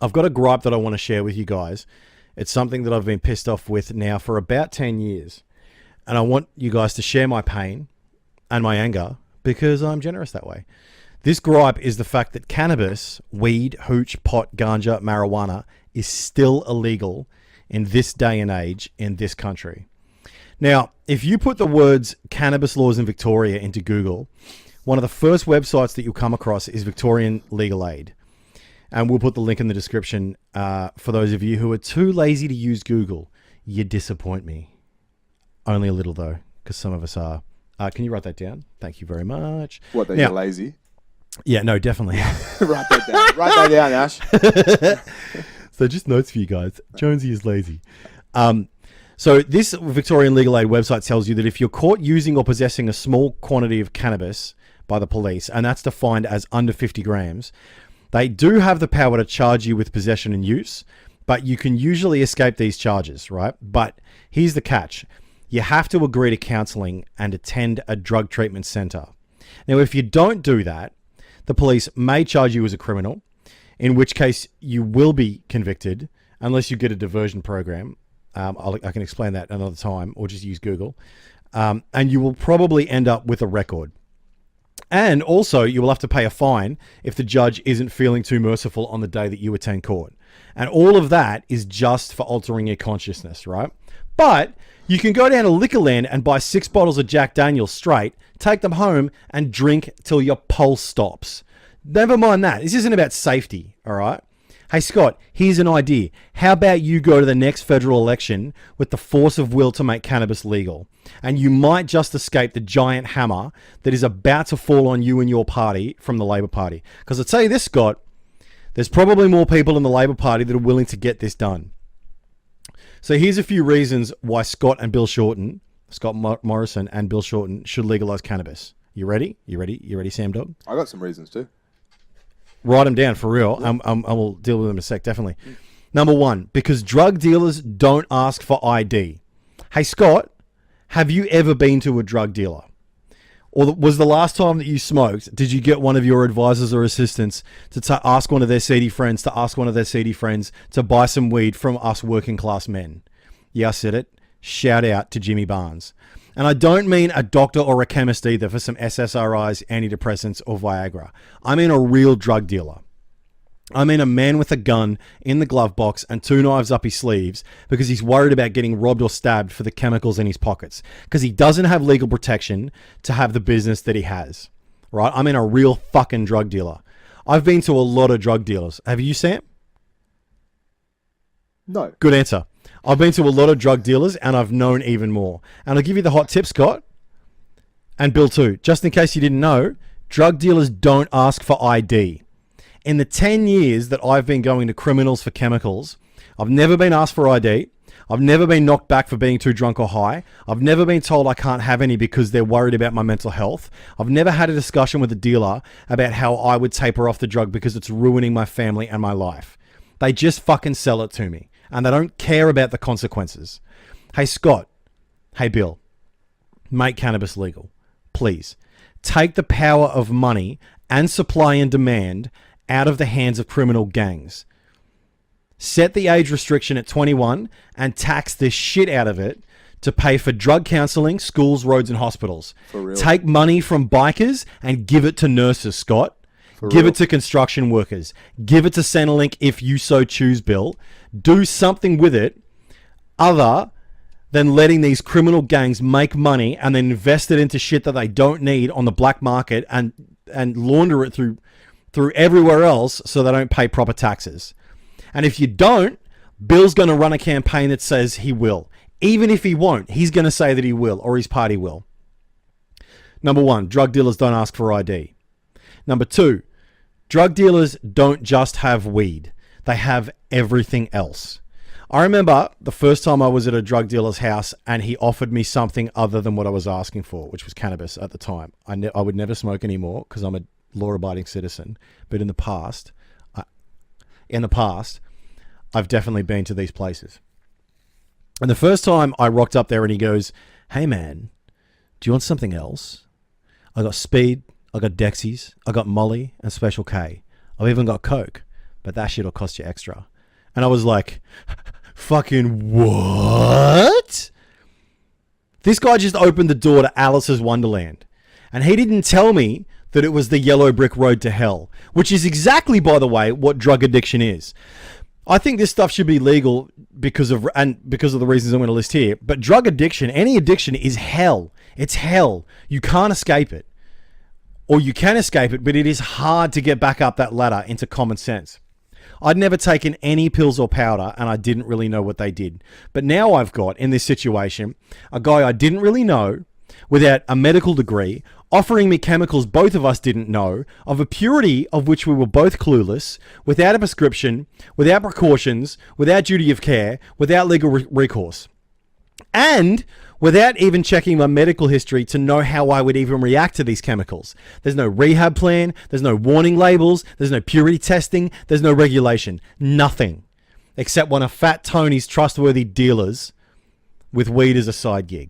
I've got a gripe that I want to share with you guys. It's something that I've been pissed off with now for about 10 years. And I want you guys to share my pain and my anger because I'm generous that way. This gripe is the fact that cannabis, weed, hooch, pot, ganja, marijuana is still illegal in this day and age in this country. Now, if you put the words cannabis laws in Victoria into Google, one of the first websites that you'll come across is Victorian Legal Aid. And we'll put the link in the description for those of you who are too lazy to use Google. You disappoint me. Only a little, though, because some of us are. Can you write that down? Thank you very much. What, that you're lazy? Yeah, no, definitely. Write that down. Write that down, Ash. So just notes for you guys. Jonesy is lazy. So this Victorian Legal Aid website tells you that if you're caught using or possessing a small quantity of cannabis by the police, and that's defined as under 50 grams, they do have the power to charge you with possession and use, but you can usually escape these charges, right? But here's the catch. You have to agree to counseling and attend a drug treatment center. Now, if you don't do that, the police may charge you as a criminal, in which case you will be convicted unless you get a diversion program. I can explain that another time, or just use Google. And you will probably end up with a record. And also, you will have to pay a fine if the judge isn't feeling too merciful on the day that you attend court. And all of that is just for altering your consciousness, right? But you can go down to Liquorland and buy 6 bottles of Jack Daniels straight, take them home, and drink till your pulse stops. Never mind that. This isn't about safety, all right? Hey, Scott, here's an idea. How about you go to the next federal election with the force of will to make cannabis legal? And you might just escape the giant hammer that is about to fall on you and your party from the Labor Party. Because I'll tell you this, Scott, there's probably more people in the Labor Party that are willing to get this done. So here's a few reasons why Scott Morrison and Bill Shorten should legalize cannabis. You ready? You ready, Sam Dog? I got some reasons too. Write them down for real. I will deal with them in a sec, definitely. Number 1, because drug dealers don't ask for ID. Hey, Scott, have you ever been to a drug dealer? Or was the last time that you smoked, did you get one of your advisors or assistants to ask one of their seedy friends to buy some weed from us working class men? Yeah, I said it. Shout out to Jimmy Barnes. And I don't mean a doctor or a chemist either for some SSRIs, antidepressants, or Viagra. I mean a real drug dealer. I mean a man with a gun in the glove box and 2 knives up his sleeves because he's worried about getting robbed or stabbed for the chemicals in his pockets because he doesn't have legal protection to have the business that he has, right? I mean a real fucking drug dealer. I've been to a lot of drug dealers. Have you, Sam? No. Good answer. I've been to a lot of drug dealers and I've known even more. And I'll give you the hot tip, Scott, and Bill too. Just in case you didn't know, drug dealers don't ask for ID. In the 10 years that I've been going to criminals for chemicals, I've never been asked for ID. I've never been knocked back for being too drunk or high. I've never been told I can't have any because they're worried about my mental health. I've never had a discussion with a dealer about how I would taper off the drug because it's ruining my family and my life. They just fucking sell it to me. And they don't care about the consequences. Hey, Scott. Hey, Bill. Make cannabis legal. Please. Take the power of money and supply and demand out of the hands of criminal gangs. Set the age restriction at 21 and tax the shit out of it to pay for drug counseling, schools, roads, and hospitals. For real. Take money from bikers and give it to nurses, Scott. Give it to construction workers. Give it to Centrelink if you so choose, Bill. Do something with it other than letting these criminal gangs make money and then invest it into shit that they don't need on the black market and launder it through everywhere else so they don't pay proper taxes. And if you don't, Bill's going to run a campaign that says he will. Even if he won't, he's going to say that he will, or his party will. Number 1, drug dealers don't ask for ID. Number 2, drug dealers don't just have weed. They have everything else. I remember the first time I was at a drug dealer's house and he offered me something other than what I was asking for, which was cannabis at the time. I would never smoke anymore because I'm a law-abiding citizen. But in the past, I've definitely been to these places. And the first time I rocked up there and he goes, "Hey man, do you want something else? I got speed. I got Dexies, I got Molly and Special K. I've even got Coke. but that shit'll cost you extra. And I was like, fucking what? This guy just opened the door to Alice's Wonderland. And he didn't tell me that it was the yellow brick road to hell, which is exactly, by the way, what drug addiction is. I think this stuff should be legal because of the reasons I'm going to list here. But drug addiction, any addiction, is hell. It's hell. You can't escape it. Or you can escape it, but it is hard to get back up that ladder into common sense. I'd never taken any pills or powder, and I didn't really know what they did. But now I've got, in this situation, a guy I didn't really know, without a medical degree, offering me chemicals both of us didn't know, of a purity of which we were both clueless, without a prescription, without precautions, without duty of care, without legal recourse. And without even checking my medical history to know how I would even react to these chemicals. There's no rehab plan, there's no warning labels, there's no purity testing, there's no regulation. Nothing. Except one of Fat Tony's trustworthy dealers with weed as a side gig.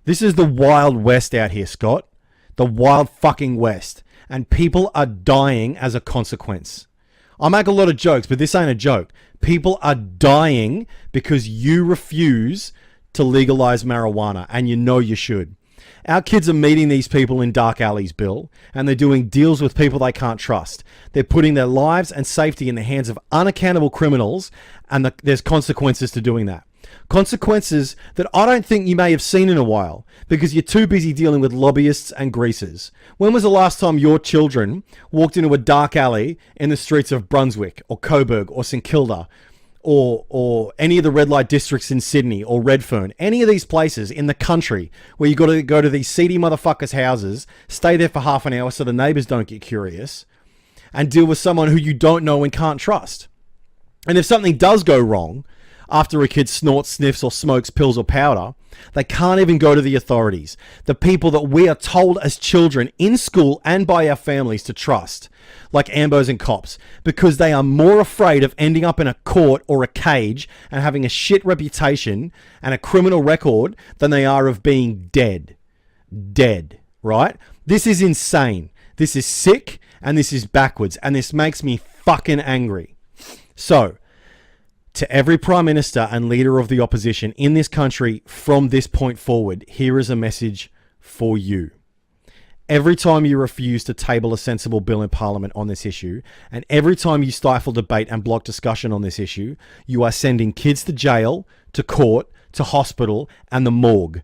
This is the Wild West out here, Scott. The Wild fucking West. And people are dying as a consequence. I make a lot of jokes, but this ain't a joke. People are dying because you refuse to legalize marijuana, and you know you should. Our kids are meeting these people in dark alleys, Bill, and they're doing deals with people they can't trust. They're putting their lives and safety in the hands of unaccountable criminals, and there's consequences to doing that. Consequences that I don't think you may have seen in a while, because you're too busy dealing with lobbyists and greasers. When was the last time your children walked into a dark alley in the streets of Brunswick, or Coburg, or St Kilda, or any of the red light districts in Sydney or Redfern, any of these places in the country where you got to go to these seedy motherfuckers' houses, stay there for half an hour so the neighbors don't get curious, and deal with someone who you don't know and can't trust? And if something does go wrong after a kid snorts, sniffs, or smokes pills or powder, they can't even go to the authorities, the people that we are told as children in school and by our families to trust, like ambos and cops, because they are more afraid of ending up in a court or a cage and having a shit reputation and a criminal record than they are of being dead. Dead, right? This is insane. This is sick, and this is backwards, and this makes me fucking angry. So, to every Prime Minister and leader of the opposition in this country from this point forward, here is a message for you. Every time you refuse to table a sensible bill in Parliament on this issue, and every time you stifle debate and block discussion on this issue, you are sending kids to jail, to court, to hospital, and the morgue.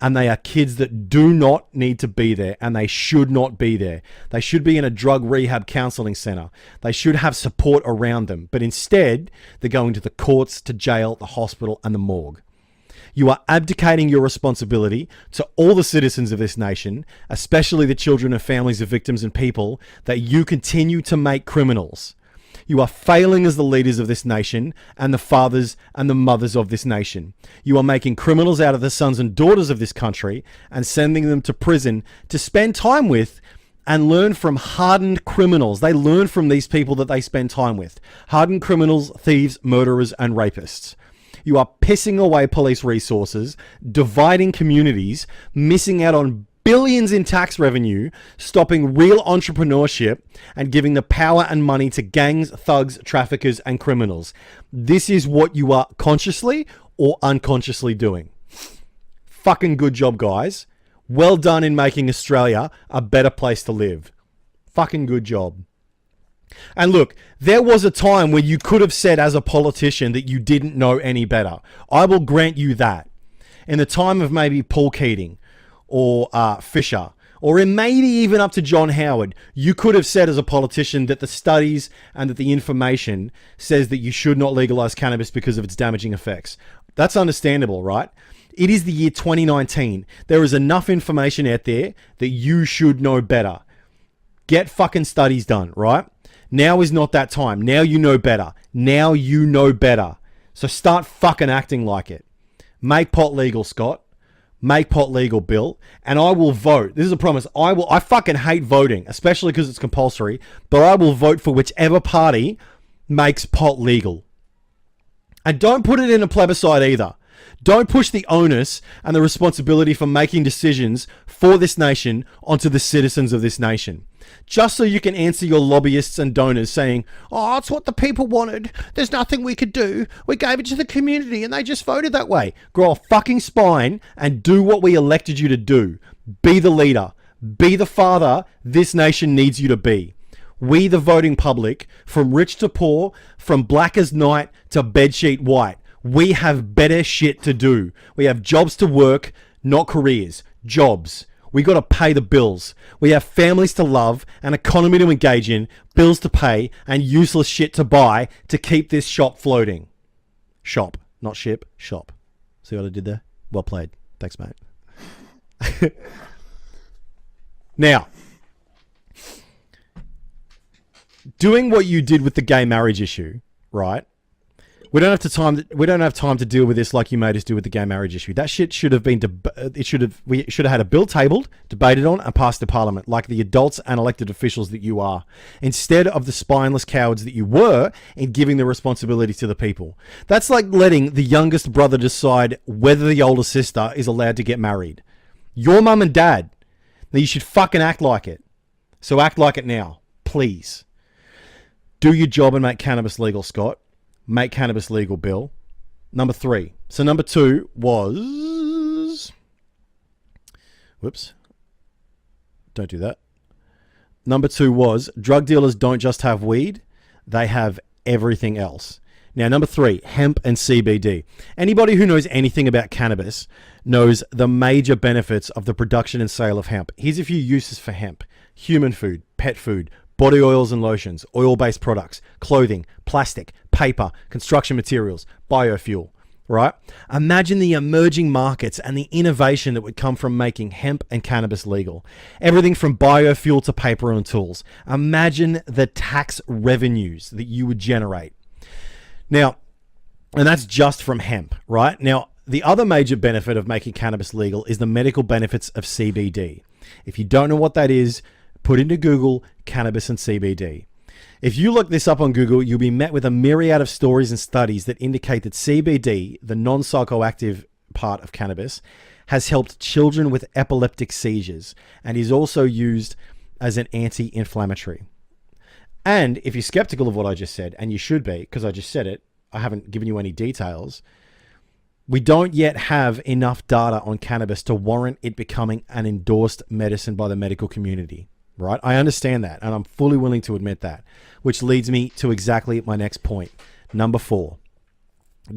And they are kids that do not need to be there, and they should not be there. They should be in a drug rehab counseling center. They should have support around them. But instead, they're going to the courts, to jail, the hospital, and the morgue. You are abdicating your responsibility to all the citizens of this nation, especially the children and families of victims and people that you continue to make criminals. You are failing as the leaders of this nation and the fathers and the mothers of this nation. You are making criminals out of the sons and daughters of this country and sending them to prison to spend time with and learn from hardened criminals. They learn from these people that they spend time with. Hardened criminals, thieves, murderers, and rapists. You are pissing away police resources, dividing communities, missing out on billions in tax revenue, stopping real entrepreneurship, and giving the power and money to gangs, thugs, traffickers, and criminals. This is what you are consciously or unconsciously doing. Fucking good job, guys. Well done in making Australia a better place to live. Fucking good job. And look, there was a time where you could have said as a politician that you didn't know any better. I will grant you that. In the time of maybe Paul Keating or Fisher, or in maybe even up to John Howard, you could have said as a politician that the studies and that the information says that you should not legalize cannabis because of its damaging effects. That's understandable, right? It is the year 2019. There is enough information out there that you should know better. Get fucking studies done, right? Now is not that time. Now you know better. Now you know better. So start fucking acting like it. Make pot legal, Scott. Make pot legal, Bill. And I will vote. This is a promise. I fucking hate voting, especially because it's compulsory, but I will vote for whichever party makes pot legal. And don't put it in a plebiscite either. Don't push the onus and the responsibility for making decisions for this nation onto the citizens of this nation. Just so you can answer your lobbyists and donors saying, oh, it's what the people wanted. There's nothing we could do. We gave it to the community and they just voted that way. Grow a fucking spine and do what we elected you to do. Be the leader. Be the father this nation needs you to be. We, the voting public, from rich to poor, from black as night to bedsheet white, we have better shit to do. We have jobs to work, not careers. Jobs. We got to pay the bills. We have families to love, an economy to engage in, bills to pay, and useless shit to buy to keep this shop floating. Shop, not ship, shop. See what I did there? Well played. Thanks, mate. Now, doing what you did with the gay marriage issue, right? We don't have time to deal with this like you made us do with the gay marriage issue. That shit should have been we should have had a bill tabled, debated on, and passed to Parliament like the adults and elected officials that you are, instead of the spineless cowards that you were in giving the responsibility to the people. That's like letting the youngest brother decide whether the older sister is allowed to get married. Your mum and dad. Now you should fucking act like it. So act like it now, please. Do your job and make cannabis legal, Scott. Make cannabis legal, Bill. Number 3. So number 2 was... Whoops. Don't do that. Number 2 was drug dealers don't just have weed. They have everything else. Now, number 3, hemp and CBD. Anybody who knows anything about cannabis knows the major benefits of the production and sale of hemp. Here's a few uses for hemp. Human food, pet food, body oils and lotions, oil-based products, clothing, plastic, paper, construction materials, biofuel, right? Imagine the emerging markets and the innovation that would come from making hemp and cannabis legal. Everything from biofuel to paper and tools. Imagine the tax revenues that you would generate. Now, and that's just from hemp, right? Now, the other major benefit of making cannabis legal is the medical benefits of CBD. If you don't know what that is, put into Google cannabis and CBD. If you look this up on Google, you'll be met with a myriad of stories and studies that indicate that CBD, the non-psychoactive part of cannabis, has helped children with epileptic seizures and is also used as an anti-inflammatory. And if you're skeptical of what I just said, and you should be, because I just said it, I haven't given you any details, we don't yet have enough data on cannabis to warrant it becoming an endorsed medicine by the medical community. Right? I understand that, and I'm fully willing to admit that, which leads me to exactly my next point. Number 4,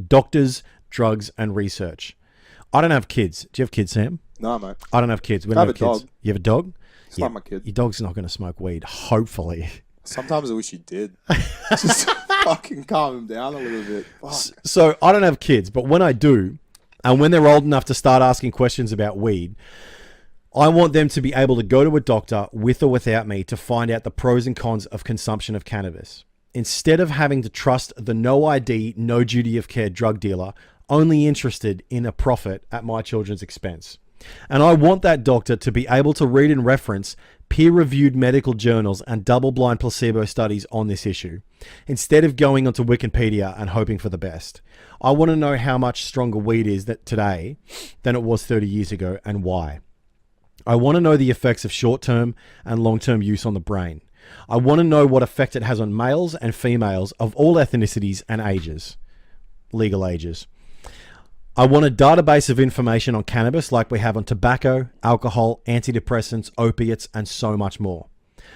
doctors, drugs, and research. I don't have kids. Do you have kids, Sam? No, mate. I don't have kids. We don't have kids. Dog. You have a dog? It's not my kid. Your dog's not going to smoke weed, hopefully. Sometimes I wish he did. Just fucking calm him down a little bit. Fuck. So I don't have kids, but when I do, and when they're old enough to start asking questions about weed, I want them to be able to go to a doctor with or without me to find out the pros and cons of consumption of cannabis. Instead of having to trust the no ID, no duty of care drug dealer, only interested in a profit at my children's expense. And I want that doctor to be able to read and reference peer-reviewed medical journals and double-blind placebo studies on this issue, instead of going onto Wikipedia and hoping for the best. I want to know how much stronger weed is today than it was 30 years ago and why. I want to know the effects of short-term and long-term use on the brain. I want to know what effect it has on males and females of all ethnicities and ages, legal ages. I want a database of information on cannabis like we have on tobacco, alcohol, antidepressants, opiates, and so much more.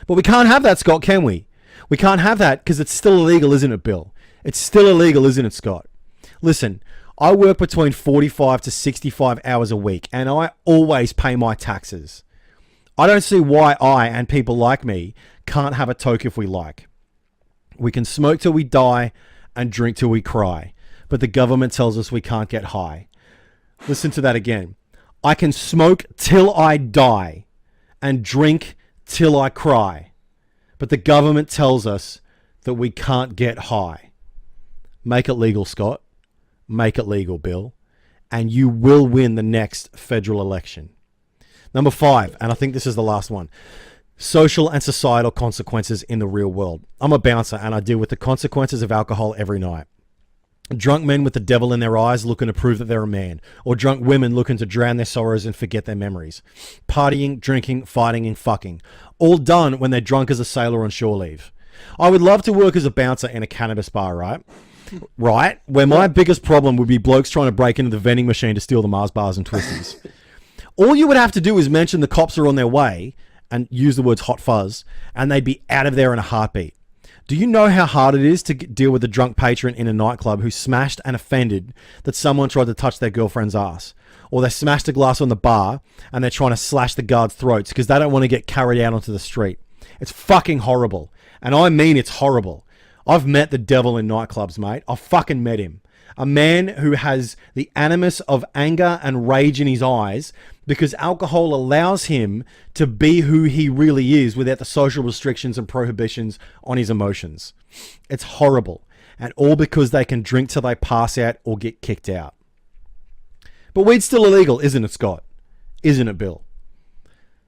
But we can't have that, Scott, can we? We can't have that because it's still illegal, isn't it, Bill? It's still illegal, isn't it, Scott? Listen, I work between 45 to 65 hours a week, and I always pay my taxes. I don't see why I and people like me can't have a toke if we like. We can smoke till we die and drink till we cry, but the government tells us we can't get high. Listen to that again. I can smoke till I die and drink till I cry, but the government tells us that we can't get high. Make it legal, Scott. Make it legal, Bill, and you will win the next federal election. Number 5, and I think this is the last one, social and societal consequences in the real world. I'm a bouncer and I deal with the consequences of alcohol every night. Drunk men with the devil in their eyes looking to prove that they're a man, or drunk women looking to drown their sorrows and forget their memories. Partying, drinking, fighting, and fucking. All done when they're drunk as a sailor on shore leave. I would love to work as a bouncer in a cannabis bar, right? Right? Where my biggest problem would be blokes trying to break into the vending machine to steal the Mars bars and twisties. All you would have to do is mention the cops are on their way and use the words hot fuzz, and they'd be out of there in a heartbeat. Do you know how hard it is to deal with a drunk patron in a nightclub who smashed and offended that someone tried to touch their girlfriend's ass? Or they smashed a glass on the bar and they're trying to slash the guards' throats because they don't want to get carried out onto the street. It's fucking horrible. And I mean it's horrible. I've met the devil in nightclubs, mate. I've fucking met him. A man who has the animus of anger and rage in his eyes because alcohol allows him to be who he really is without the social restrictions and prohibitions on his emotions. It's horrible. And all because they can drink till they pass out or get kicked out. But weed's still illegal, isn't it, Scott? Isn't it, Bill?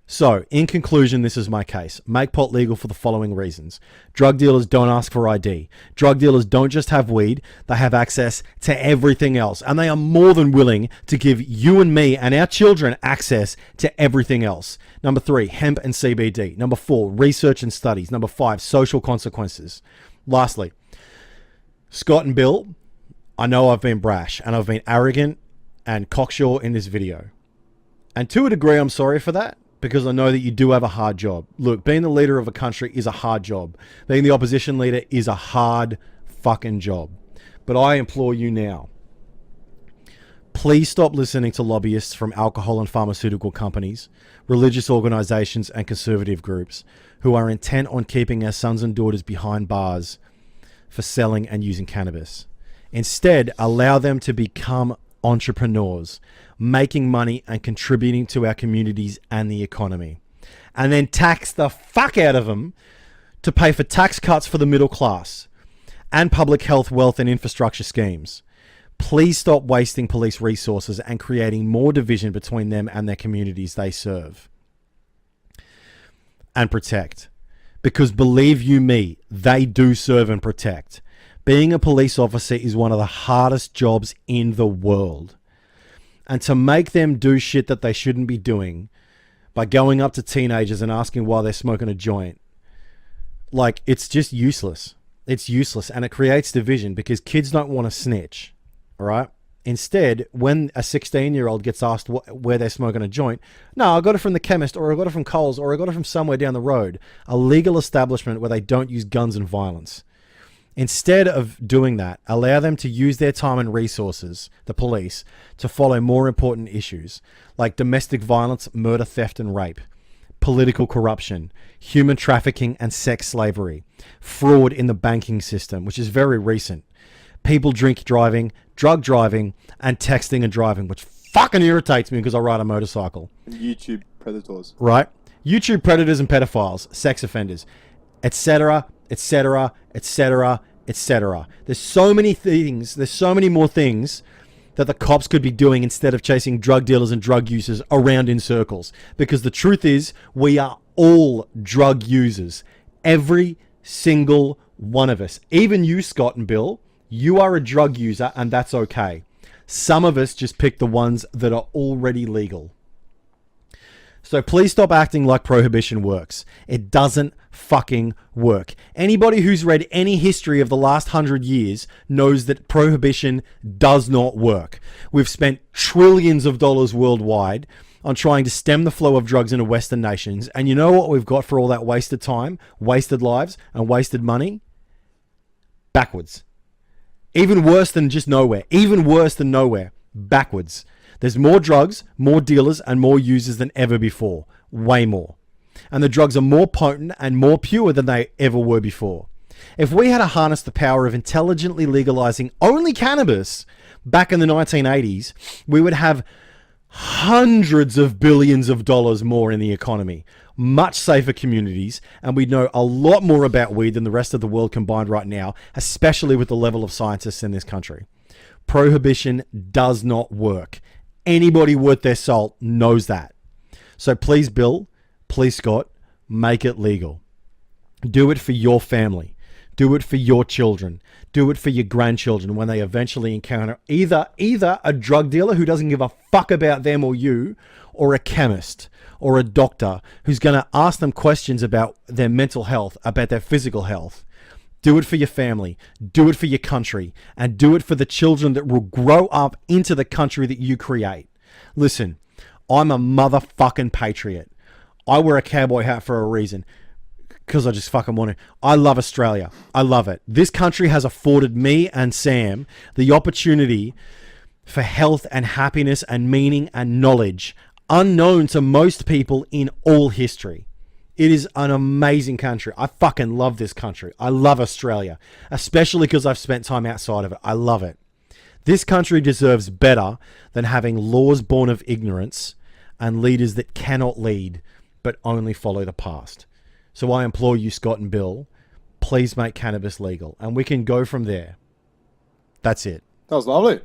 So, in conclusion, this is my case. Make pot legal for the following reasons. Drug dealers don't ask for ID. Drug dealers don't just have weed, they have access to everything else. And they are more than willing to give you and me and our children access to everything else. Number 3, hemp and CBD. Number 4, research and studies. Number 5, social consequences. Lastly, Scott and Bill, I know I've been brash and I've been arrogant and cocksure in this video. And to a degree, I'm sorry for that, because I know that you do have a hard job. Look, being the leader of a country is a hard job. Being the opposition leader is a hard fucking job. But I implore you now, please stop listening to lobbyists from alcohol and pharmaceutical companies, religious organizations, and conservative groups who are intent on keeping our sons and daughters behind bars for selling and using cannabis. Instead, allow them to become entrepreneurs, making money and contributing to our communities and the economy. And then tax the fuck out of them to pay for tax cuts for the middle class and public health, wealth, and infrastructure schemes. Please stop wasting police resources and creating more division between them and their communities they serve and protect. Because believe you me, they do serve and protect. Being a police officer is one of the hardest jobs in the world. And to make them do shit that they shouldn't be doing by going up to teenagers and asking why they're smoking a joint, like, it's just useless. It's useless, and it creates division because kids don't want to snitch, all right? Instead, when a 16-year-old gets asked where they're smoking a joint, no, I got it from the chemist, or I got it from Coles, or I got it from somewhere down the road, a legal establishment where they don't use guns and violence. Instead of doing that, allow them to use their time and resources, the police, to follow more important issues like domestic violence, murder, theft, and rape, political corruption, human trafficking and sex slavery, fraud in the banking system, which is very recent, people driving, drug driving, and texting and driving, which fucking irritates me because I ride a motorcycle. And YouTube predators. Right? YouTube predators and pedophiles, sex offenders, etc., etc., etc., etc. There's so many things, there's so many more things that the cops could be doing instead of chasing drug dealers and drug users around in circles. Because the truth is, we are all drug users. Every single one of us. Even you, Scott and Bill, you are a drug user, and that's okay. Some of us just pick the ones that are already legal. So please stop acting like prohibition works. It doesn't fucking work. Anybody who's read any history of the last 100 years knows that prohibition does not work. We've spent trillions of dollars worldwide on trying to stem the flow of drugs into Western nations. And you know what we've got for all that wasted time, wasted lives, and wasted money? Backwards. Even worse than just nowhere. Even worse than nowhere. Backwards. There's more drugs, more dealers, and more users than ever before. Way more. And the drugs are more potent and more pure than they ever were before. If we had to harness the power of intelligently legalizing only cannabis back in the 1980s, we would have hundreds of billions of dollars more in the economy, much safer communities, and we'd know a lot more about weed than the rest of the world combined right now, especially with the level of scientists in this country. Prohibition does not work. Anybody worth their salt knows that. So please, Bill, please, Scott, make it legal. Do it for your family. Do it for your children. Do it for your grandchildren when they eventually encounter either a drug dealer who doesn't give a fuck about them or you, or a chemist or a doctor who's going to ask them questions about their mental health, about their physical health. Do it for your family. Do it for your country. And do it for the children that will grow up into the country that you create. Listen, I'm a motherfucking patriot. I wear a cowboy hat for a reason. Because I just fucking want to. I love Australia. I love it. This country has afforded me and Sam the opportunity for health and happiness and meaning and knowledge unknown to most people in all history. It is an amazing country. I fucking love this country. I love Australia, especially because I've spent time outside of it. I love it. This country deserves better than having laws born of ignorance and leaders that cannot lead but only follow the past. So I implore you, Scott and Bill, please make cannabis legal and we can go from there. That's it. That was lovely.